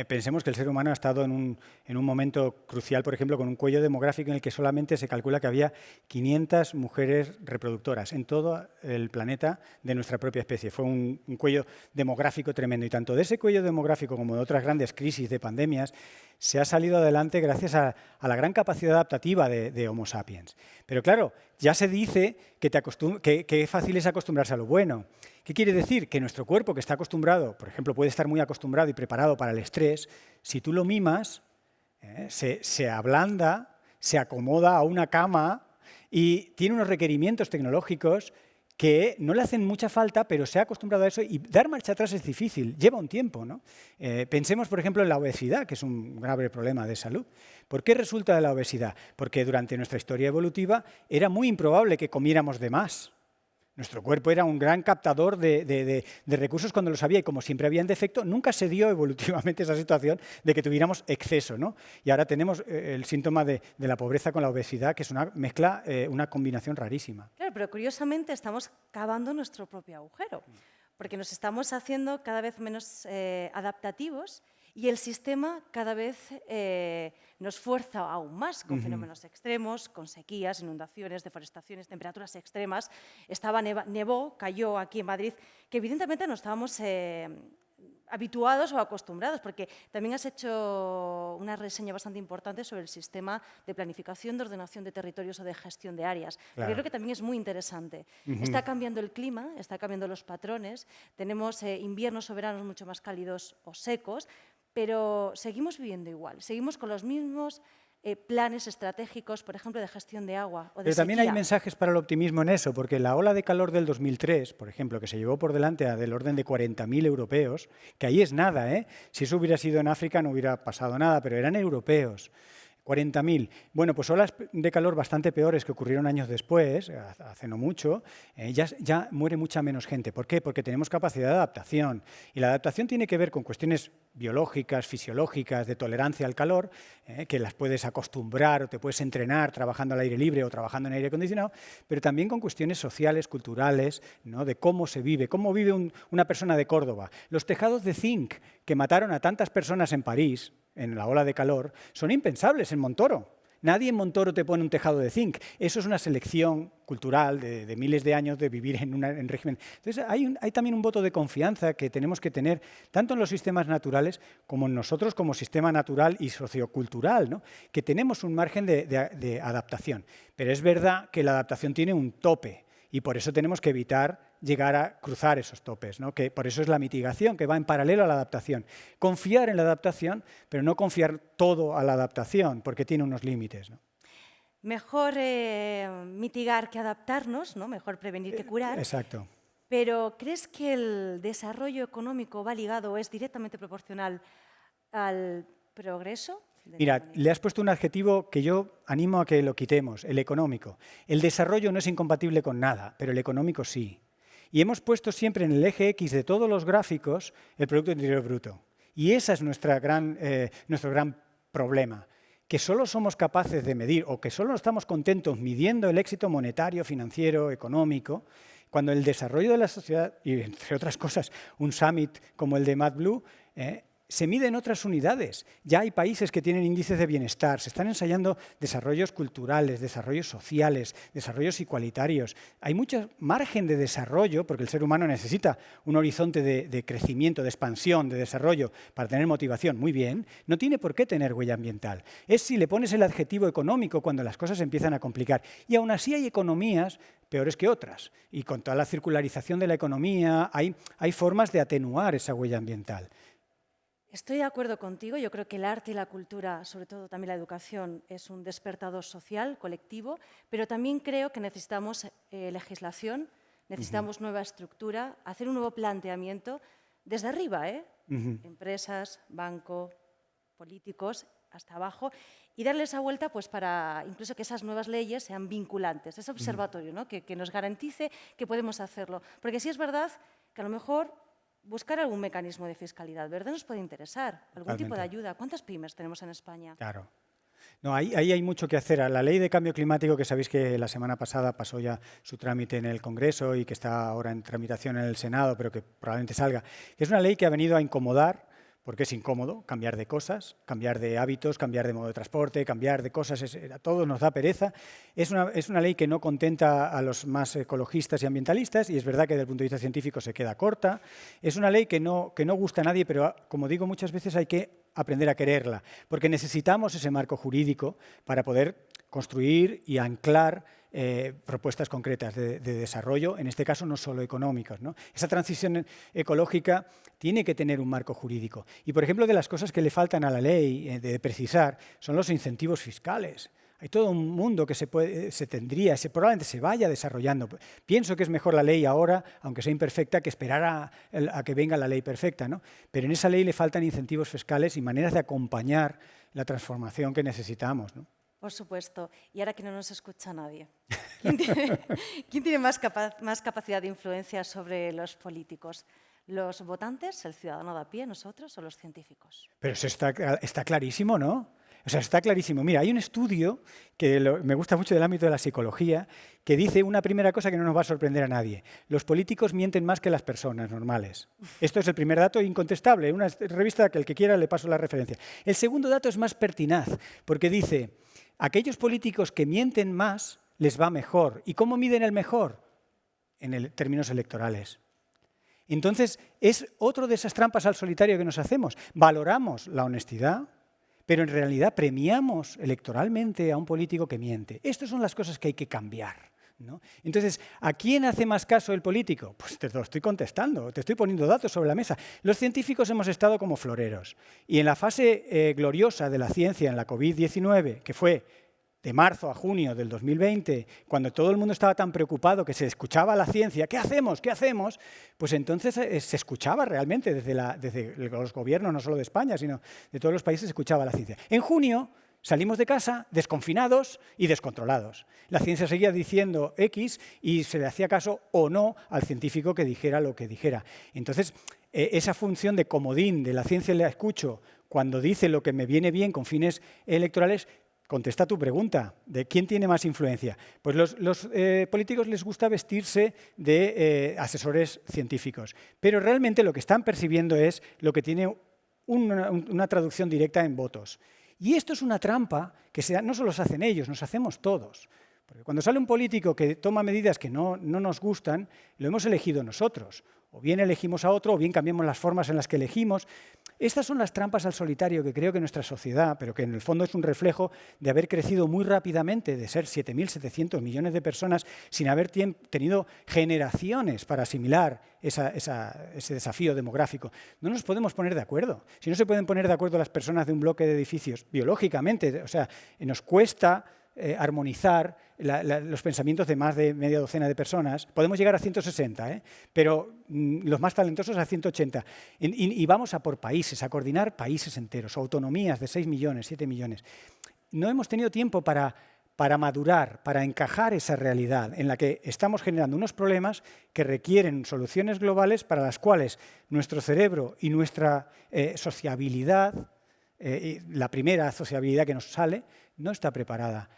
pensemos que el ser humano ha estado en un momento crucial, por ejemplo, con un cuello demográfico en el que solamente se calcula que había 500 mujeres reproductoras en todo el planeta de nuestra propia especie. Fue un cuello demográfico tremendo, y tanto de ese cuello demográfico como de otras grandes crisis de pandemias se ha salido adelante gracias a la gran capacidad adaptativa de Homo sapiens. Pero claro, ya se dice que fácil es acostumbrarse a lo bueno. ¿Qué quiere decir? Que nuestro cuerpo, que está acostumbrado, por ejemplo, puede estar muy acostumbrado y preparado para el estrés, si tú lo mimas, se ablanda, se acomoda a una cama y tiene unos requerimientos tecnológicos que no le hacen mucha falta, pero se ha acostumbrado a eso, y dar marcha atrás es difícil, lleva un tiempo, ¿no? Pensemos, por ejemplo, en la obesidad, que es un grave problema de salud. ¿Por qué resulta de la obesidad? Porque durante nuestra historia evolutiva era muy improbable que comiéramos de más. Nuestro cuerpo era un gran captador de recursos cuando los había, y como siempre había en defecto, nunca se dio evolutivamente esa situación de que tuviéramos exceso, ¿no? Y ahora tenemos el síntoma de la pobreza con la obesidad, que es una mezcla, una combinación rarísima. Claro, pero curiosamente estamos cavando nuestro propio agujero, porque nos estamos haciendo cada vez menos adaptativos, y el sistema cada vez nos fuerza aún más con fenómenos extremos, con sequías, inundaciones, deforestaciones, temperaturas extremas. Nevó, cayó aquí en Madrid, que evidentemente no estábamos habituados o acostumbrados, porque también has hecho una reseña bastante importante sobre el sistema de planificación, de ordenación de territorios o de gestión de áreas. Claro. Yo creo que también es muy interesante. Está cambiando el clima, está cambiando los patrones, tenemos inviernos o veranos mucho más cálidos o secos, pero seguimos viviendo igual, seguimos con los mismos planes estratégicos, por ejemplo, de gestión de agua o de Pero también sequía. hay mensajes para el optimismo en eso, porque la ola de calor del 2003, por ejemplo, que se llevó por delante del orden de 40.000 europeos, que ahí es nada, ¿eh? Si eso hubiera sido en África no hubiera pasado nada, pero eran europeos. 40.000. Bueno, pues olas de calor bastante peores que ocurrieron años después, hace no mucho, ya muere mucha menos gente. ¿Por qué? Porque tenemos capacidad de adaptación. Y la adaptación tiene que ver con cuestiones biológicas, fisiológicas, de tolerancia al calor, que las puedes acostumbrar o te puedes entrenar trabajando al aire libre o trabajando en aire acondicionado, pero también con cuestiones sociales, culturales, ¿no? De cómo se vive, cómo vive una persona de Córdoba. Los tejados de zinc que mataron a tantas personas en París, en la ola de calor, son impensables en Montoro. Nadie en Montoro te pone un tejado de zinc. Eso es una selección cultural de miles de años de vivir en régimen. Entonces, hay también un voto de confianza que tenemos que tener tanto en los sistemas naturales como en nosotros como sistema natural y sociocultural, ¿no? Que tenemos un margen de adaptación. Pero es verdad que la adaptación tiene un tope y por eso tenemos que evitar llegar a cruzar esos topes, ¿no? Que por eso es la mitigación, que va en paralelo a la adaptación. Confiar en la adaptación, pero no confiar todo a la adaptación, porque tiene unos límites, ¿no? Mejor mitigar que adaptarnos, ¿no? Mejor prevenir que curar. Exacto. Pero ¿crees que el desarrollo económico va ligado o es directamente proporcional al progreso? Mira, le has puesto un adjetivo que yo animo a que lo quitemos, el económico. El desarrollo no es incompatible con nada, pero el económico sí. Y hemos puesto siempre en el eje X de todos los gráficos el Producto Interior Bruto. Y ese es nuestro gran problema, que solo somos capaces de medir o que solo estamos contentos midiendo el éxito monetario, financiero, económico, cuando el desarrollo de la sociedad, y entre otras cosas un summit como el de MadBlue, se mide en otras unidades. Ya hay países que tienen índices de bienestar, se están ensayando desarrollos culturales, desarrollos sociales, desarrollos igualitarios. Hay mucho margen de desarrollo, porque el ser humano necesita un horizonte de crecimiento, de expansión, de desarrollo, para tener motivación. Muy bien, no tiene por qué tener huella ambiental. Es si le pones el adjetivo económico cuando las cosas se empiezan a complicar. Y aún así hay economías peores que otras. Y con toda la circularización de la economía hay formas de atenuar esa huella ambiental. Estoy de acuerdo contigo. Yo creo que el arte y la cultura, sobre todo también la educación, es un despertador social, colectivo, pero también creo que necesitamos legislación, necesitamos nueva estructura, hacer un nuevo planteamiento desde arriba, empresas, banco, políticos, hasta abajo, y darle esa vuelta pues, para incluso que esas nuevas leyes sean vinculantes, ese observatorio, ¿no? que nos garantice que podemos hacerlo. Porque sí es verdad que a lo mejor buscar algún mecanismo de fiscalidad, ¿verdad? Nos puede interesar, algún tipo de ayuda. ¿Cuántas pymes tenemos en España? Claro. No, ahí hay mucho que hacer. La ley de cambio climático, que sabéis que la semana pasada pasó ya su trámite en el Congreso y que está ahora en tramitación en el Senado, pero que probablemente salga, que es una ley que ha venido a incomodar, porque es incómodo cambiar de cosas, cambiar de hábitos, cambiar de modo de transporte, cambiar de cosas, a todos nos da pereza. Es una ley que no contenta a los más ecologistas y ambientalistas, y es verdad que desde el punto de vista científico se queda corta. Es una ley que no gusta a nadie, pero como digo muchas veces hay que aprender a quererla, porque necesitamos ese marco jurídico para poder construir y anclar propuestas concretas de desarrollo, en este caso no solo económicos, ¿no? Esa transición ecológica tiene que tener un marco jurídico. Y, por ejemplo, de las cosas que le faltan a la ley de precisar son los incentivos fiscales. Hay todo un mundo que probablemente se vaya desarrollando. Pienso que es mejor la ley ahora, aunque sea imperfecta, que esperar a que venga la ley perfecta, ¿no? Pero en esa ley le faltan incentivos fiscales y maneras de acompañar la transformación que necesitamos, ¿no? Por supuesto. Y ahora que no nos escucha nadie, ¿quién tiene más capacidad de influencia sobre los políticos? ¿Los votantes, el ciudadano de a pie, nosotros o los científicos? Pero eso está clarísimo, ¿no? O sea, está clarísimo. Mira, hay un estudio que me gusta mucho del ámbito de la psicología que dice una primera cosa que no nos va a sorprender a nadie. Los políticos mienten más que las personas normales. Esto es el primer dato incontestable. Una revista que el que quiera le paso la referencia. El segundo dato es más pertinaz porque dice, aquellos políticos que mienten más les va mejor. ¿Y cómo miden el mejor? En términos electorales. Entonces, es otro de esas trampas al solitario que nos hacemos. Valoramos la honestidad, pero en realidad premiamos electoralmente a un político que miente. Estas son las cosas que hay que cambiar, ¿no? Entonces, ¿a quién hace más caso el político? Pues te lo estoy contestando, te estoy poniendo datos sobre la mesa. Los científicos hemos estado como floreros. Y en la fase gloriosa de la ciencia, en la COVID-19, que fue de marzo a junio del 2020, cuando todo el mundo estaba tan preocupado que se escuchaba la ciencia, ¿qué hacemos? ¿Qué hacemos? Pues entonces se escuchaba realmente desde los gobiernos, no solo de España, sino de todos los países, se escuchaba la ciencia. En junio salimos de casa desconfinados y descontrolados. La ciencia seguía diciendo X y se le hacía caso o no al científico que dijera lo que dijera. Entonces, esa función de comodín de la ciencia la escucho cuando dice lo que me viene bien con fines electorales. Contesta tu pregunta, de quién tiene más influencia. Pues los políticos les gusta vestirse de asesores científicos, pero realmente lo que están percibiendo es lo que tiene una traducción directa en votos. Y esto es una trampa que no solo se hacen ellos, nos hacemos todos. Porque cuando sale un político que toma medidas que no nos gustan, lo hemos elegido nosotros. O bien elegimos a otro, o bien cambiamos las formas en las que elegimos. Estas son las trampas al solitario que creo que nuestra sociedad, pero que en el fondo es un reflejo de haber crecido muy rápidamente, de ser 7.700 millones de personas, sin haber tenido generaciones para asimilar ese desafío demográfico. No nos podemos poner de acuerdo. Si no se pueden poner de acuerdo las personas de un bloque de edificios, biológicamente, o sea, nos cuesta armonizar los pensamientos de más de media docena de personas. Podemos llegar a 160, pero los más talentosos a 180. Y vamos a por países, a coordinar países enteros, autonomías de 6 millones, 7 millones. No hemos tenido tiempo para madurar, para encajar esa realidad en la que estamos generando unos problemas que requieren soluciones globales para las cuales nuestro cerebro y nuestra sociabilidad, la primera sociabilidad que nos sale, no está preparada.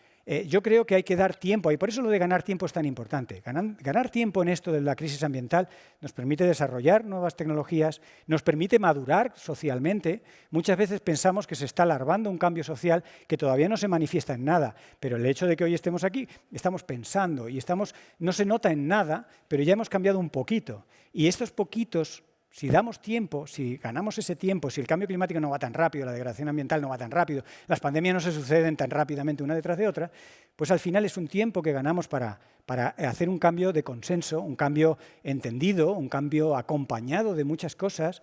Yo creo que hay que dar tiempo, y por eso lo de ganar tiempo es tan importante. Ganar tiempo en esto de la crisis ambiental nos permite desarrollar nuevas tecnologías, nos permite madurar socialmente. Muchas veces pensamos que se está larvando un cambio social que todavía no se manifiesta en nada, pero el hecho de que hoy estemos aquí, estamos pensando y no se nota en nada, pero ya hemos cambiado un poquito. Y estos poquitos, si damos tiempo, si ganamos ese tiempo, si el cambio climático no va tan rápido, la degradación ambiental no va tan rápido, las pandemias no se suceden tan rápidamente una detrás de otra, pues al final es un tiempo que ganamos para hacer un cambio de consenso, un cambio entendido, un cambio acompañado de muchas cosas,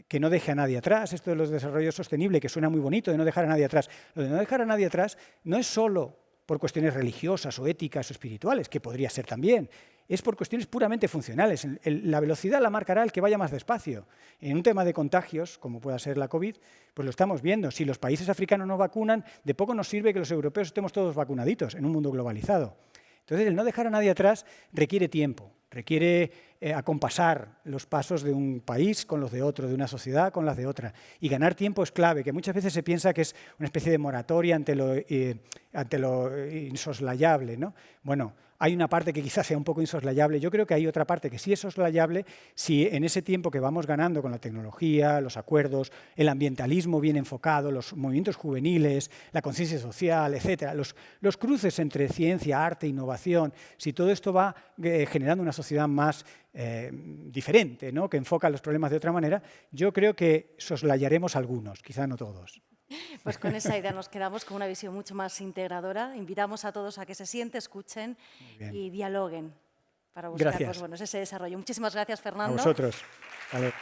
que no deje a nadie atrás. Esto de los desarrollos sostenibles, que suena muy bonito, de no dejar a nadie atrás. Lo de no dejar a nadie atrás no es solo por cuestiones religiosas o éticas o espirituales, que podría ser también. Es por cuestiones puramente funcionales. La velocidad la marcará el que vaya más despacio. En un tema de contagios, como pueda ser la COVID, pues lo estamos viendo. Si los países africanos no vacunan, de poco nos sirve que los europeos estemos todos vacunaditos en un mundo globalizado. Entonces, el no dejar a nadie atrás requiere tiempo, requiere acompasar los pasos de un país con los de otro, de una sociedad con las de otra. Y ganar tiempo es clave, que muchas veces se piensa que es una especie de moratoria ante lo insoslayable, ¿no? Bueno, hay una parte que quizás sea un poco insoslayable. Yo creo que hay otra parte que sí es soslayable si en ese tiempo que vamos ganando con la tecnología, los acuerdos, el ambientalismo bien enfocado, los movimientos juveniles, la conciencia social, etcétera, los cruces entre ciencia, arte, innovación, si todo esto va generando una sociedad más diferente, ¿no?, que enfoca los problemas de otra manera, yo creo que soslayaremos algunos, quizá no todos. Pues con esa idea nos quedamos con una visión mucho más integradora. Invitamos a todos a que se sienten, escuchen y dialoguen para buscar pues, bueno, ese desarrollo. Muchísimas gracias, Fernando. A vosotros. Vale.